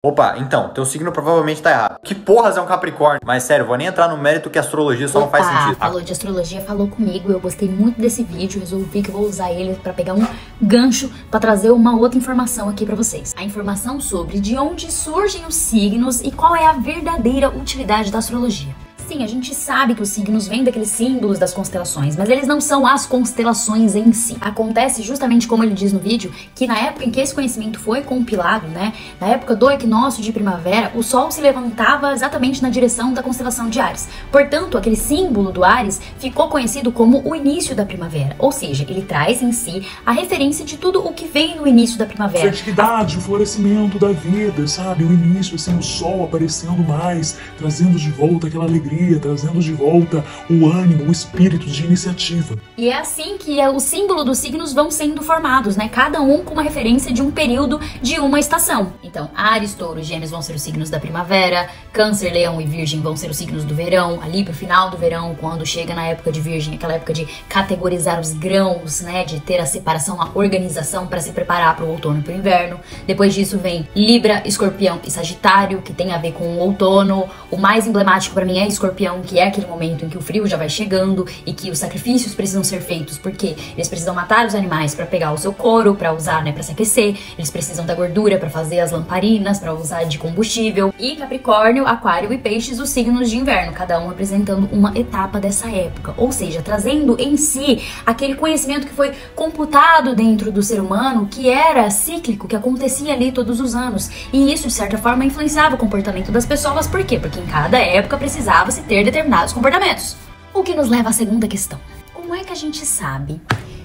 Opa, então, teu signo provavelmente tá errado. Que porras é um Capricórnio? Mas sério, vou nem entrar no mérito que a astrologia só não faz sentido. Falou de astrologia, falou comigo, eu gostei muito desse vídeo, resolvi que eu vou usar ele pra pegar um gancho pra trazer uma outra informação aqui pra vocês. A informação sobre de onde surgem os signos e qual é a verdadeira utilidade da astrologia. Sim, a gente sabe que os signos vêm daqueles símbolos das constelações, mas eles não são as constelações em si. Acontece justamente como ele diz no vídeo, que na época em que esse conhecimento foi compilado, né, na época do equinócio de primavera, o Sol se levantava exatamente na direção da constelação de Áries. Portanto, aquele símbolo do Áries ficou conhecido como o início da primavera, ou seja, ele traz em si a referência de tudo o que vem no início da primavera. Fertilidade, o florescimento da vida, sabe? O início, assim, o sol aparecendo mais, trazendo de volta aquela alegria, trazendo de volta o ânimo, o espírito de iniciativa. E é assim que o símbolo dos signos vão sendo formados, né? Cada um com uma referência de um período de uma estação. Então, Áries, Touro, Gêmeos vão ser os signos da primavera, Câncer, Leão e Virgem vão ser os signos do verão, ali pro final do verão, quando chega na época de Virgem, aquela época de categorizar os grãos, né? De ter a separação, a organização para se preparar para o outono e pro inverno. Depois disso vem Libra, Escorpião e Sagitário, que tem a ver com o outono. O mais emblemático para mim é Escorpião, que é aquele momento em que o frio já vai chegando e que os sacrifícios precisam ser feitos, porque eles precisam matar os animais para pegar o seu couro, para usar, né, para se aquecer, eles precisam da gordura para fazer as lamparinas, para usar de combustível. E Capricórnio, Aquário e Peixes, os signos de inverno, cada um representando uma etapa dessa época, ou seja, trazendo em si aquele conhecimento que foi computado dentro do ser humano, que era cíclico, que acontecia ali todos os anos, e isso de certa forma influenciava o comportamento das pessoas. Por quê? Porque em cada época precisava se ter determinados comportamentos. O que nos leva à segunda questão. Como é que a gente sabe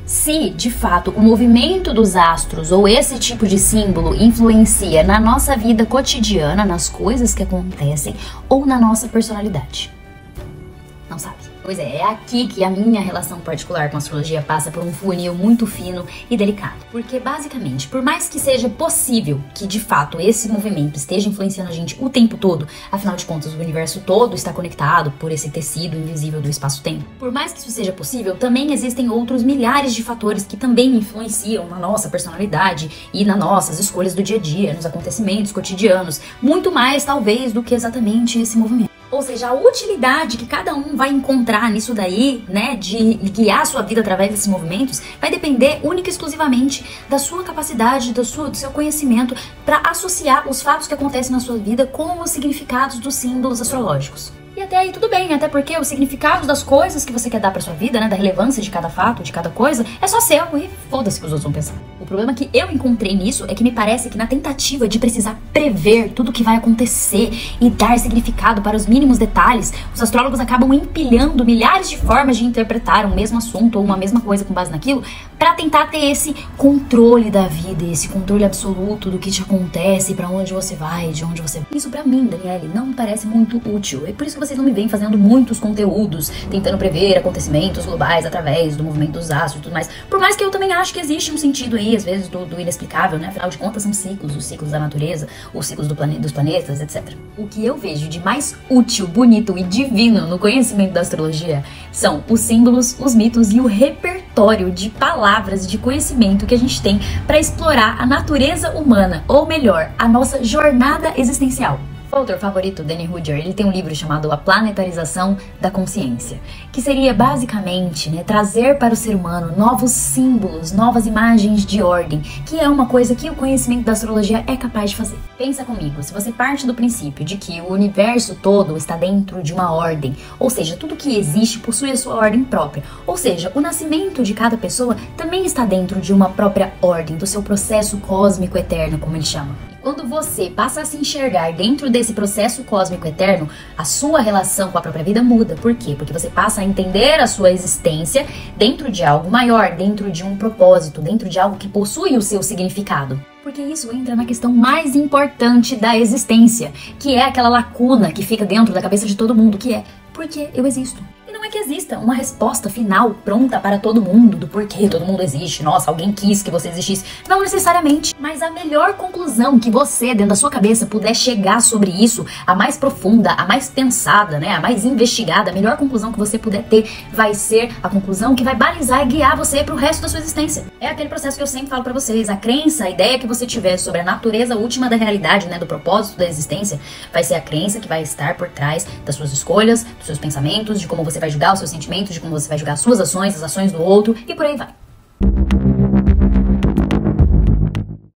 se, de fato, o movimento dos astros ou esse tipo de símbolo influencia na nossa vida cotidiana, nas coisas que acontecem ou na nossa personalidade? Não sabe. Pois é aqui que a minha relação particular com a astrologia passa por um funil muito fino e delicado. Porque, basicamente, por mais que seja possível que, de fato, esse movimento esteja influenciando a gente o tempo todo, afinal de contas, o universo todo está conectado por esse tecido invisível do espaço-tempo. Por mais que isso seja possível, também existem outros milhares de fatores que também influenciam na nossa personalidade e nas nossas escolhas do dia a dia, nos acontecimentos cotidianos, muito mais, talvez, do que exatamente esse movimento. Ou seja, a utilidade que cada um vai encontrar nisso daí, né, de guiar a sua vida através desses movimentos, vai depender única e exclusivamente da sua capacidade, do seu conhecimento para associar os fatos que acontecem na sua vida com os significados dos símbolos astrológicos. E até aí tudo bem, até porque o significado das coisas que você quer dar pra sua vida, né, da relevância de cada fato, de cada coisa, é só seu e foda-se que os outros vão pensar. O problema que eu encontrei nisso é que me parece que na tentativa de precisar prever tudo o que vai acontecer e dar significado para os mínimos detalhes, os astrólogos acabam empilhando milhares de formas de interpretar um mesmo assunto ou uma mesma coisa com base naquilo, pra tentar ter esse controle da vida, esse controle absoluto do que te acontece, pra onde você vai, de onde você vai. Isso pra mim, Daniele, não me parece muito útil. É por isso que vocês não me veem fazendo muitos conteúdos, tentando prever acontecimentos globais através do movimento dos astros e tudo mais. Por mais que eu também acho que existe um sentido aí, às vezes, do inexplicável, né? Afinal de contas, são ciclos, os ciclos da natureza, os ciclos dos planetas, etc. O que eu vejo de mais útil, bonito e divino no conhecimento da astrologia são os símbolos, os mitos e o repertório de palavras, de conhecimento que a gente tem para explorar a natureza humana, ou melhor, a nossa jornada existencial. O autor favorito, Danny Rudhyar, ele tem um livro chamado A Planetarização da Consciência, que seria basicamente, né, trazer para o ser humano novos símbolos, novas imagens de ordem, que é uma coisa que o conhecimento da astrologia é capaz de fazer. Pensa comigo, se você parte do princípio de que o universo todo está dentro de uma ordem, ou seja, tudo que existe possui a sua ordem própria, ou seja, o nascimento de cada pessoa também está dentro de uma própria ordem, do seu processo cósmico eterno, como ele chama. Quando você passa a se enxergar dentro desse processo cósmico eterno, a sua relação com a própria vida muda. Por quê? Porque você passa a entender a sua existência dentro de algo maior, dentro de um propósito, dentro de algo que possui o seu significado. Porque isso entra na questão mais importante da existência, que é aquela lacuna que fica dentro da cabeça de todo mundo, que é: por que eu existo? é que exista uma resposta final pronta para todo mundo do porquê todo mundo existe. Nossa, alguém quis que você existisse. Não necessariamente, mas a melhor conclusão que você, dentro da sua cabeça, puder chegar sobre isso, a mais profunda, a mais pensada, né, a mais investigada, a melhor conclusão que você puder ter vai ser a conclusão que vai balizar e guiar você pro resto da sua existência. É aquele processo que eu sempre falo pra vocês, a crença, a ideia que você tiver sobre a natureza última da realidade, né, do propósito da existência, vai ser a crença que vai estar por trás das suas escolhas, dos seus pensamentos, de como você vai julgar os seus sentimentos, de como você vai julgar as suas ações, as ações do outro e por aí vai.